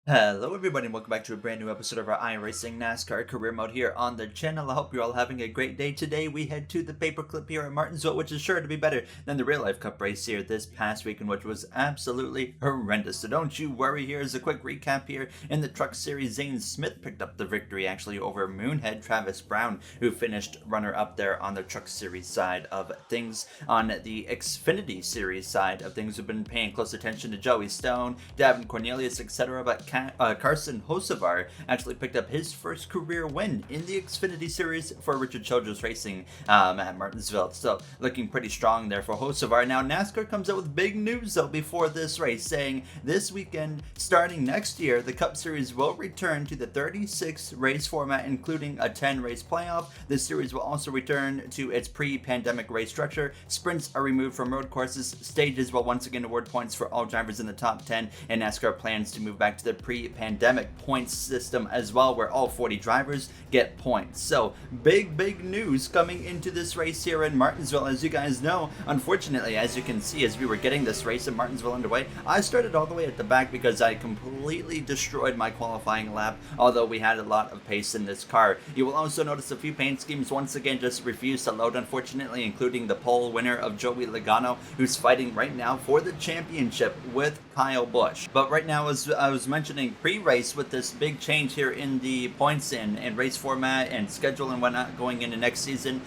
Hello everybody and welcome back to a brand new episode of our iRacing NASCAR career mode here on the channel. I hope you're all having a great day. Today we head to the paperclip here at Martinsville, which is sure to be better than the real life cup race here this past weekend, which was absolutely horrendous. So don't you worry, here's a quick recap here. In the truck series, Zane Smith picked up the victory actually over Moonhead Travis Brown, who finished runner up there on the truck series side of things. On the Xfinity series side of things, we've been paying close attention to Joey Stone, Davin Cornelius, etc. But Carson Hocevar actually picked up his first career win in the Xfinity Series for Richard Childress Racing at Martinsville. So looking pretty strong there for Hocevar. Now NASCAR comes out with big news though before this race, saying this weekend, starting next year, the Cup Series will return to the 36 race format, including a 10 race playoff. This series will also return to its pre-pandemic race structure. Sprints are removed from road courses. Stages will once again award points for all drivers in the top 10, and NASCAR plans to move back to the pre-pandemic points system as well, where all 40 drivers get points. So big news coming into this race here in Martinsville. As you guys know, unfortunately, as you can see, as we were getting this race in Martinsville underway, I started all the way at the back because I completely destroyed my qualifying lap, although we had a lot of pace in this car. You will also notice a few paint schemes once again just refused to load, unfortunately, including the pole winner of Joey Logano, who's fighting right now for the championship with Kyle Busch. But right now, as I was mentioning pre-race, with this big change here in the points and race format and schedule and whatnot going into next season,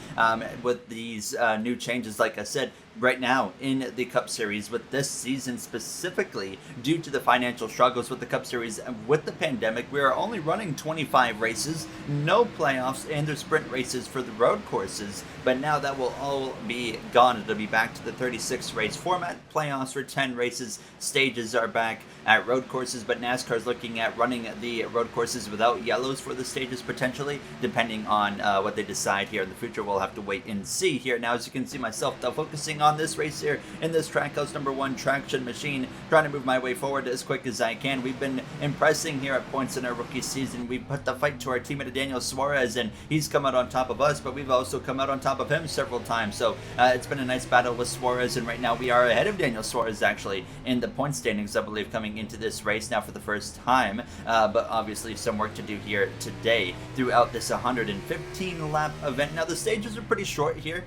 with these new changes, like I said, right now in the Cup Series with this season specifically, due to the financial struggles with the Cup Series and with the pandemic, we are only running 25 races, no playoffs, and there's sprint races for the road courses. But now that will all be gone. It'll be back to the 36 race format, playoffs for 10 races, stages are back at road courses, but NASCAR is looking at running the road courses without yellows for the stages potentially, depending on what they decide here in the future. We'll have to wait and see here. Now, as you can see myself, though, focusing on this race here in this Trackhouse #1 traction machine, trying to move my way forward as quick as I can. We've been impressing here at points in our rookie season. We put the fight to our teammate Daniel Suarez, and he's come out on top of us, but we've also come out on top of him several times. So it's been a nice battle with Suarez, and right now we are ahead of Daniel Suarez actually in the point standings, I believe, coming into this race now for the first time. But obviously some work to do here today throughout this 115 lap event. Now the stages are pretty short here.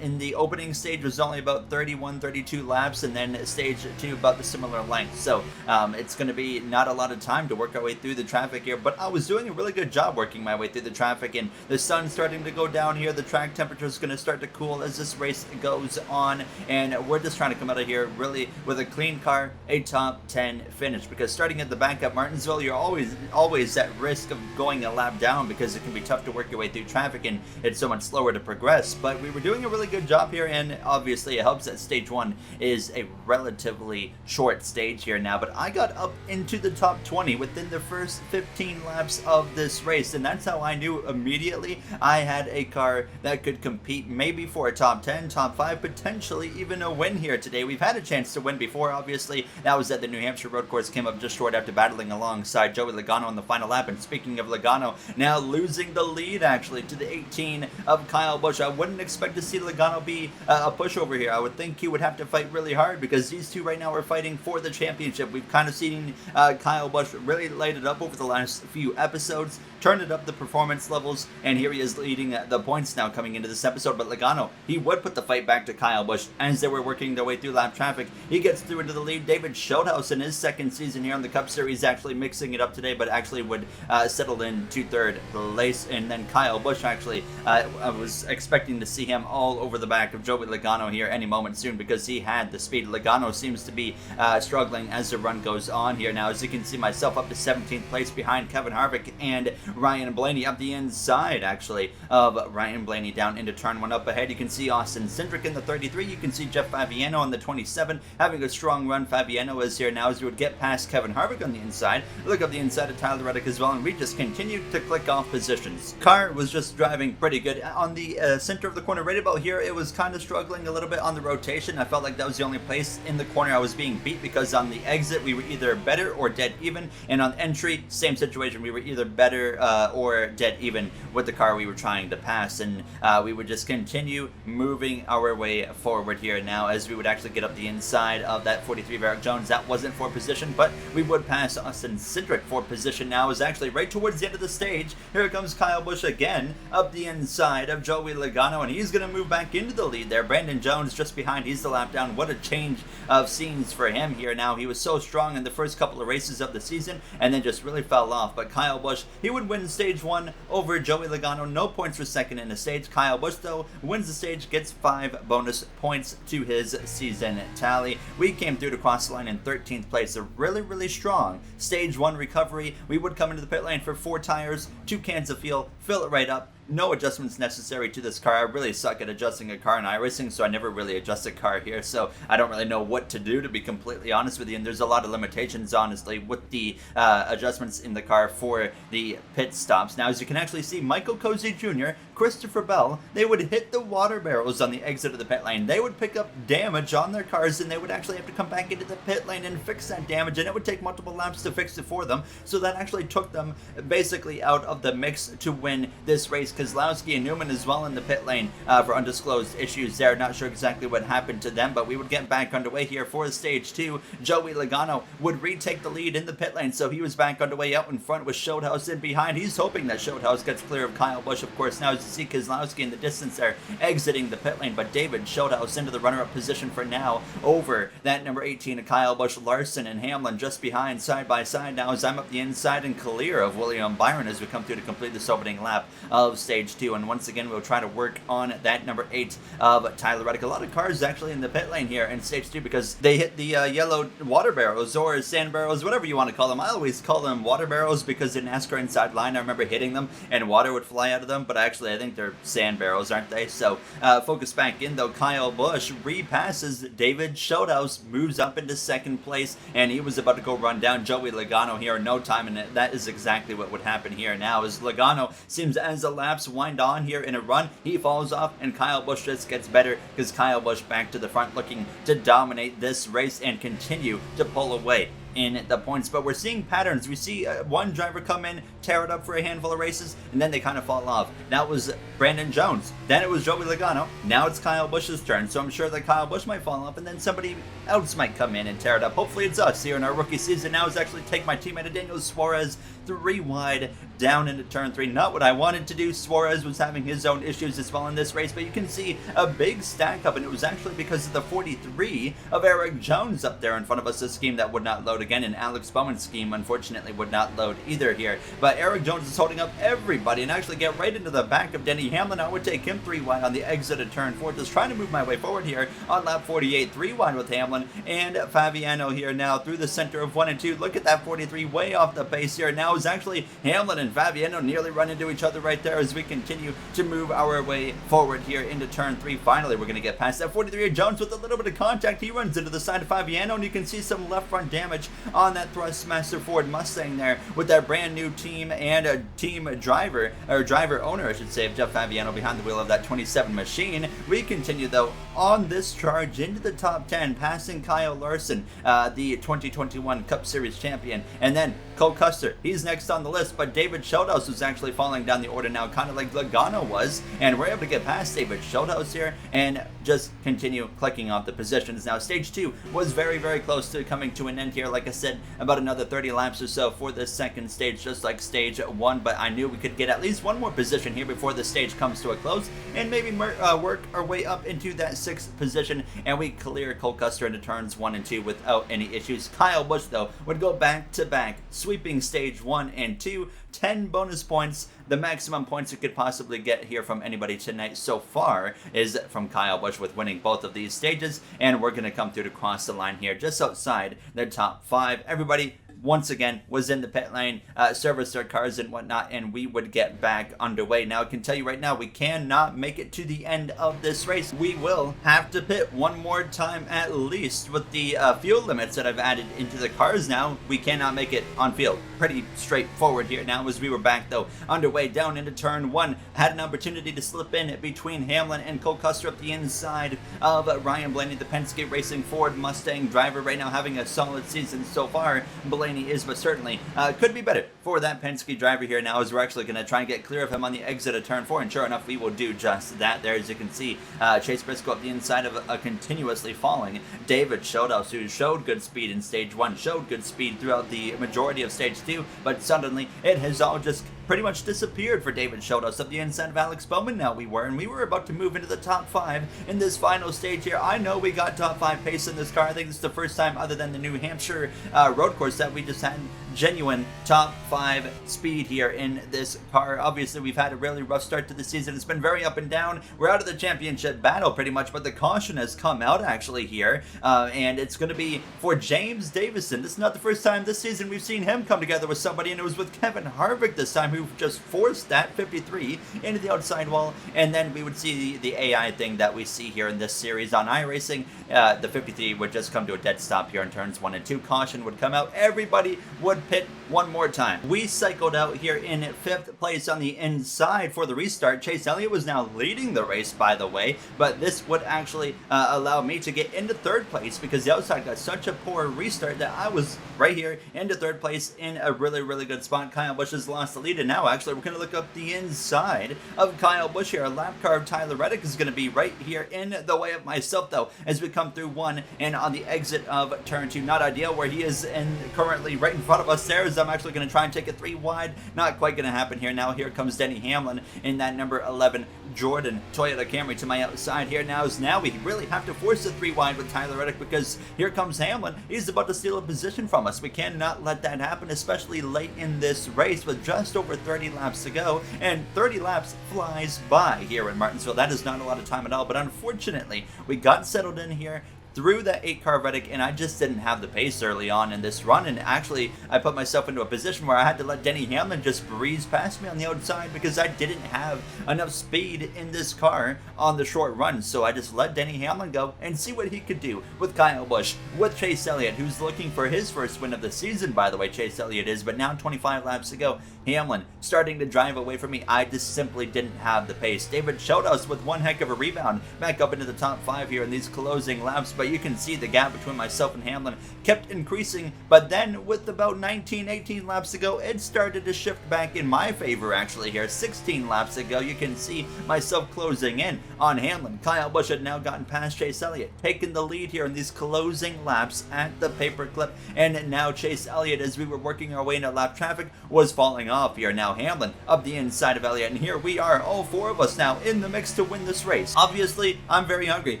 In the opening stage was only about 31, 32 laps, and then stage 2 about the similar length. So it's going to be not a lot of time to work our way through the traffic here, but I was doing a really good job working my way through the traffic, and the sun's starting to go down here. The track temperature is going to start to cool as this race goes on, and we're just trying to come out of here really with a clean car, a top 10 finish, because starting at the back at Martinsville, you're always at risk of going a lap down because it can be tough to work your way through traffic and it's so much slower to progress. But we were doing a really good job here, and obviously it helps that stage 1 is a relatively short stage here now. But I got up into the top 20 within the first 15 laps of this race, and that's how I knew immediately I had a car that could compete maybe for a top 10, top 5, potentially even a win here today. We've had a chance to win before, obviously. That was at the New Hampshire road course, came up just short after battling alongside Joey Logano on the final lap. And speaking of Logano, now losing the lead actually to the 18 of Kyle Busch. I wouldn't expect to see Logano be a pushover here. I would think he would have to fight really hard because these two right now are fighting for the championship. We've kind of seen Kyle Busch really light it up over the last few episodes, turn it up the performance levels, and here he is leading the points now coming into this episode. But Logano, he would put the fight back to Kyle Busch as they were working their way through lap traffic. He gets through into the lead. David Schulthouse in his second season here on the Cup Series actually mixing it up today, but actually would settle in to third place. And then Kyle Busch actually, I was expecting to see him all over the back of Joey Logano here any moment soon because he had the speed. Logano seems to be struggling as the run goes on here. Now, as you can see myself, up to 17th place behind Kevin Harvick and Ryan Blaney, up the inside actually of Ryan Blaney down into turn 1 up ahead. You can see Austin Cindric in the 33. You can see Jeff Fabiano on the 27 having a strong run. Fabiano is here now as you would get past Kevin Harvick on the inside. Look up the inside of Tyler Reddick as well, and we just continue to click off positions. Car was just driving pretty good. On the center of the corner right about here, it was kind of struggling a little bit on the rotation. I felt like that was the only place in the corner I was being beat, because on the exit we were either better or dead even, and on entry, same situation, we were either better or dead even with the car we were trying to pass, and we would just continue moving our way forward here now as we would actually get up the inside of that 43 of Eric Jones. That wasn't for position, but we would pass Austin Cindric for position now. Is actually right towards the end of the stage. Here comes Kyle Busch again up the inside of Joey Logano, and he's going to move back into the lead there. Brandon Jones just behind. He's the lap down. What a change of scenes for him here now. He was so strong in the first couple of races of the season and then just really fell off. But Kyle Busch, he would win stage 1 over Joey Logano. No points for second in the stage. Kyle Busch, though, wins the stage, gets 5 bonus points to his season tally. We came through to cross the line in 13th place. A really, really strong stage 1 recovery. We would come into the pit lane for 4 tires, 2 cans of fuel, fill it right up. No adjustments necessary to this car. I really suck at adjusting a car in iRacing, so I never really adjust a car here, so I don't really know what to do, to be completely honest with you. And there's a lot of limitations, honestly, with the adjustments in the car for the pit stops. Now, as you can actually see, Michael Cozy Jr., Christopher Bell, they would hit the water barrels on the exit of the pit lane. They would pick up damage on their cars, and they would actually have to come back into the pit lane and fix that damage, and it would take multiple laps to fix it for them. So that actually took them basically out of the mix to win this race. Kozlowski and Newman as well in the pit lane for undisclosed issues there. Not sure exactly what happened to them, but we would get back underway here for stage 2. Joey Logano would retake the lead in the pit lane, so he was back underway out in front with Schotthaus in behind. He's hoping that Schotthaus gets clear of Kyle Busch, of course. Now, as you see, Kozlowski in the distance there exiting the pit lane, but David Schotthaus into the runner-up position for now over that number 18 of Kyle Busch. Larson and Hamlin just behind, side by side now, as I'm up the inside and clear of William Byron as we come through to complete this opening lap of stage 2. And once again, we'll try to work on that number 8 of Tyler Reddick. A lot of cars actually in the pit lane here in stage 2 because they hit the yellow water barrels or sand barrels, whatever you want to call them. I always call them water barrels because in NASCAR Inside Line, I remember hitting them and water would fly out of them, but actually I think they're sand barrels, aren't they? So focus back in though. Kyle Busch repasses David Schotthaus, moves up into second place, and he was about to go run down Joey Logano here in no time, and that is exactly what would happen here now. As Logano seems, as the laps wind on here in a run, he falls off, and Kyle Busch just gets better because Kyle Busch back to the front, looking to dominate this race and continue to pull away in the points. But we're seeing patterns. We see one driver come in, tear it up for a handful of races, and then they kind of fall off. Now it was Brandon Jones, then it was Joey Logano, now it's Kyle Busch's turn. So I'm sure that Kyle Busch might fall off, and then somebody else might come in and tear it up. Hopefully it's us here in our rookie season. Now is actually take my teammate Daniel Suarez 3 wide down into turn 3. Not what I wanted to do. Suarez was having his own issues as well in this race, but you can see a big stack up, and it was actually because of the 43 of Eric Jones up there in front of us, a scheme that would not load again, and Alex Bowman's scheme unfortunately would not load either here. But Eric Jones is holding up everybody and actually get right into the back of Denny Hamlin. I would take him 3 wide on the exit of turn 4. Just trying to move my way forward here on lap 48, 3 wide with Hamlin and Fabiano here now through the center of 1 and 2. Look at that 43 way off the pace here. Now is actually Hamlin and Fabiano nearly run into each other right there as we continue to move our way forward here into turn 3. Finally, we're going to get past that 43 of Jones with a little bit of contact. He runs into the side of Fabiano, and you can see some left front damage on that Thrustmaster Ford Mustang there with that brand new team and a team driver, or driver owner I should say, of Jeff Fabiano behind the wheel of that 27 machine. We continue though on this charge into the top 10, passing Kyle Larson, the 2021 Cup Series champion, and then Cole Custer, he's next on the list, but David Schotthaus was actually falling down the order now, kind of like Logano was, and we're able to get past David Schotthaus here and just continue clicking off the positions. Now, stage 2 was very, very close to coming to an end here. Like I said, about another 30 laps or so for this second stage, just like stage 1, but I knew we could get at least one more position here before the stage comes to a close, and maybe work our way up into that 6th position, and we clear Cole Custer into turns 1 and 2 without any issues. Kyle Busch, though, would go back to back, sweeping stage 1 and 2, 10 bonus points. The maximum points you could possibly get here from anybody tonight so far is from Kyle Busch with winning both of these stages, and we're going to come through to cross the line here just outside the top 5. Everybody, once again was in the pit lane, service their cars and whatnot, and we would get back underway. Now I can tell you right now, we cannot make it to the end of this race. We will have to pit one more time at least. With the fuel limits that I've added into the cars now, we cannot make it on field. Pretty straightforward here now, as we were back though underway down into turn 1. Had an opportunity to slip in between Hamlin and Cole Custer up the inside of Ryan Blaney, the Penske Racing Ford Mustang driver, right now having a solid season so far. Blaney is, but certainly could be better for that Penske driver here now, as we're actually going to try and get clear of him on the exit of turn 4, and sure enough we will do just that there. As you can see, Chase Briscoe up the inside of a continuously falling David Schodas, who showed good speed in stage 1, showed good speed throughout the majority of stage 2, but suddenly it has all just pretty much disappeared for David Schodas up the inside of Alex Bowman. Now we were about to move into the top 5 in this final stage here. I know we got top 5 pace in this car. I think this is the first time, other than the New Hampshire road course, that we just had genuine top 5 speed here in this car. Obviously we've had a really rough start to the season. It's been very up and down. We're out of the championship battle pretty much, but the caution has come out actually here, and it's going to be for James Davison. This is not the first time this season we've seen him come together with somebody, and it was with Kevin Harvick this time, who just forced that 53 into the outside wall. And then we would see the AI thing that we see here in this series on iRacing. The 53 would just come to a dead stop here in turns 1 and 2. Caution would come out. Everybody would pit one more time. We cycled out here in 5th place on the inside for the restart. Chase Elliott was now leading the race, by the way, but this would actually allow me to get into 3rd place, because the outside got such a poor restart that I was right here into 3rd place in a really good spot. Kyle Busch has lost the lead, and now actually we're going to look up the inside of Kyle Busch here. A lap car of Tyler Reddick is going to be right here in the way of myself though, as we come through 1 and on the exit of turn 2. Not ideal where he is currently right in front of us there, as I'm actually going to try and take it 3 wide. Not quite going to happen here. Now here comes Denny Hamlin in that number 11 Jordan Toyota Camry to my outside here. Now we really have to force the 3 wide with Tyler Reddick, because here comes Hamlin. He's about to steal a position from us. We cannot let that happen, especially late in this race with just over 30 laps to go, and 30 laps flies by here in Martinsville. That is not a lot of time at all, but unfortunately we got settled in here through that 8-car Reddick, and I just didn't have the pace early on in this run, and actually I put myself into a position where I had to let Denny Hamlin just breeze past me on the outside, because I didn't have enough speed in this car on the short run. So I just let Denny Hamlin go and see what he could do with Kyle Busch, with Chase Elliott, who's looking for his first win of the season, by the way. Chase Elliott is, but now 25 laps to go. Hamlin starting to drive away from me. I just simply didn't have the pace. David Schodas with one heck of a rebound back up into the top 5 here in these closing laps, but you can see the gap between myself and Hamlin kept increasing. But then with about 18 laps to go, it started to shift back in my favor actually here. 16 laps to go, you can see myself closing in on Hamlin. Kyle Busch had now gotten past Chase Elliott, taking the lead here in these closing laps at the paperclip, and now Chase Elliott, as we were working our way into lap traffic, was falling off here. Now Hamlin up the inside of Elliott, and here we are, all 4 of us now in the mix to win this race. Obviously I'm very hungry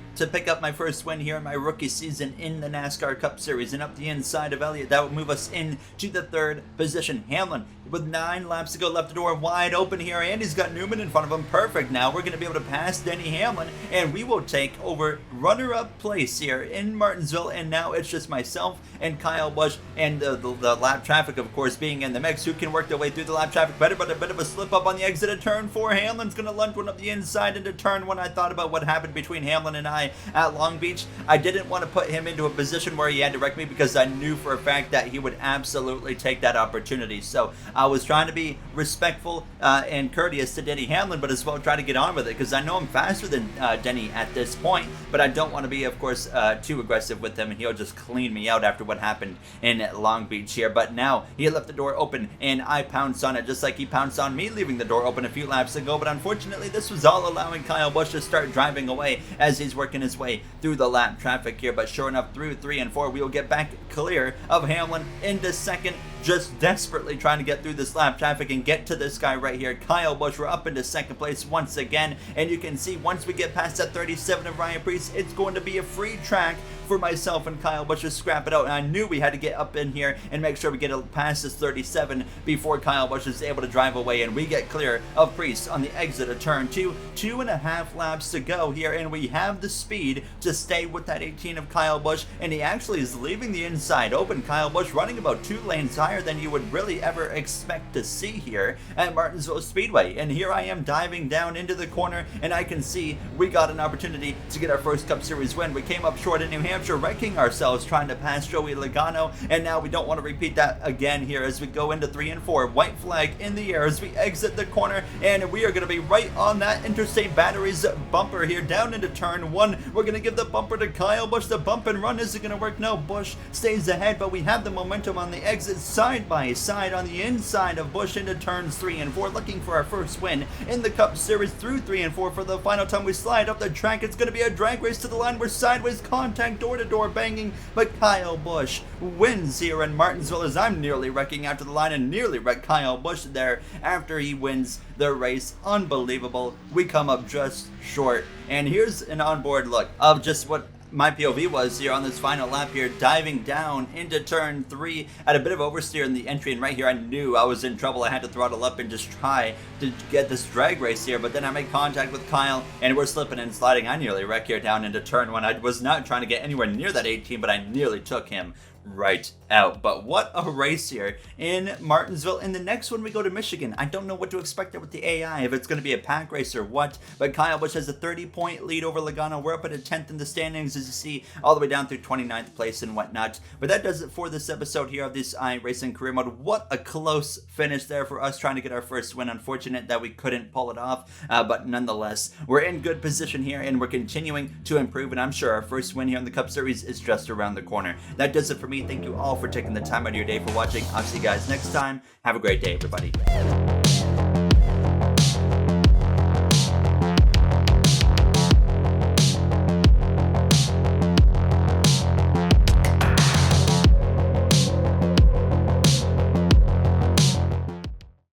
to pick up my first win here in my rookie season in the NASCAR Cup Series, and up the inside of Elliott, that would move us into the 3rd position. Hamlin with 9 laps to go, left the door wide open here, and he's got Newman in front of him. Perfect. Now we're going to be able to pass Denny Hamlin, and we will take over runner-up place here in Martinsville. And now it's just myself and Kyle Busch, and the lap traffic, of course, being in the mix. Who can work their way through the lap traffic better? But a bit of a slip up on the exit of turn 4. Hamlin's going to lunge one up the inside into turn 1. I thought about what happened between Hamlin and I at Long Beach. I didn't want to put him into a position where he had to wreck me, because I knew for a fact that he would absolutely take that opportunity. So I was trying to be respectful and courteous to Denny Hamlin, but as well try to get on with it, because I know I'm faster than Denny at this point, but I don't want to be, of course, too aggressive with him, and he'll just clean me out after what happened in Long Beach here. But now he left the door open, and I pounced on it just like he pounced on me leaving the door open a few laps ago. But unfortunately this was all allowing Kyle Busch to start driving away as he's working his way through the lap traffic here. But sure enough, through 3 and 4 we will get back clear of Hamlin into 2nd just desperately trying to get through this lap traffic and get to this guy right here, Kyle Busch. We're up into second place once again, and you can see once we get past that 37 of Ryan Preece, it's going to be a free track for myself and Kyle Busch to scrap it out. And I knew we had to get up in here and make sure we get past this 37 before Kyle Busch is able to drive away, and we get clear of Preece on the exit of turn 2. 2.5 laps to go here, and we have the speed to stay with that 18 of Kyle Busch, and he actually is leaving the inside open. Kyle Busch running about 2 lanes higher than you would really ever expect to see here at Martinsville Speedway. And here I am diving down into the corner, and I can see we got an opportunity to get our first Cup Series win. We came up short in New Hampshire, wrecking ourselves trying to pass Joey Logano, and now we don't want to repeat that again here as we go into 3 and 4. White flag in the air as we exit the corner, and we are going to be right on that Interstate Batteries bumper here down into turn 1. We're going to give the bumper to Kyle Busch. The bump and run isn't going to work. No, Busch stays ahead, but we have the momentum on the exit side by side on the inside of Busch into turns 3 and 4, looking for our first win in the Cup Series through 3 and 4. For the final time we slide up the track, it's going to be a drag race to the line. We're sideways contact, door-to-door banging, but Kyle Busch wins here in Martinsville as I'm nearly wrecking after the line and nearly wreck Kyle Busch there after he wins the race. Unbelievable. We come up just short, and here's an onboard look of just what my POV was here on this final lap here, diving down into turn 3 at a bit of oversteer in the entry, and right here I knew I was in trouble. I had to throttle up and just try to get this drag race here, but then I made contact with Kyle and we're slipping and sliding. I nearly wrecked here down into turn 1. I was not trying to get anywhere near that 18, but I nearly took him right out. But what a race here in Martinsville. In the next one we go to Michigan. I don't know what to expect there with the AI, if it's going to be a pack race or what, but Kyle Busch has a 30-point lead over Logano. We're up at a 10th in the standings, as you see, all the way down through 29th place and whatnot. But that does it for this episode here of this iRacing career mode. What a close finish there for us trying to get our first win. Unfortunate that we couldn't pull it off, but nonetheless, we're in good position here and we're continuing to improve, and I'm sure our first win here in the Cup Series is just around the corner. That does it for me. Thank you all for taking the time out of your day for watching. I'll see you guys next time. Have a great day, everybody.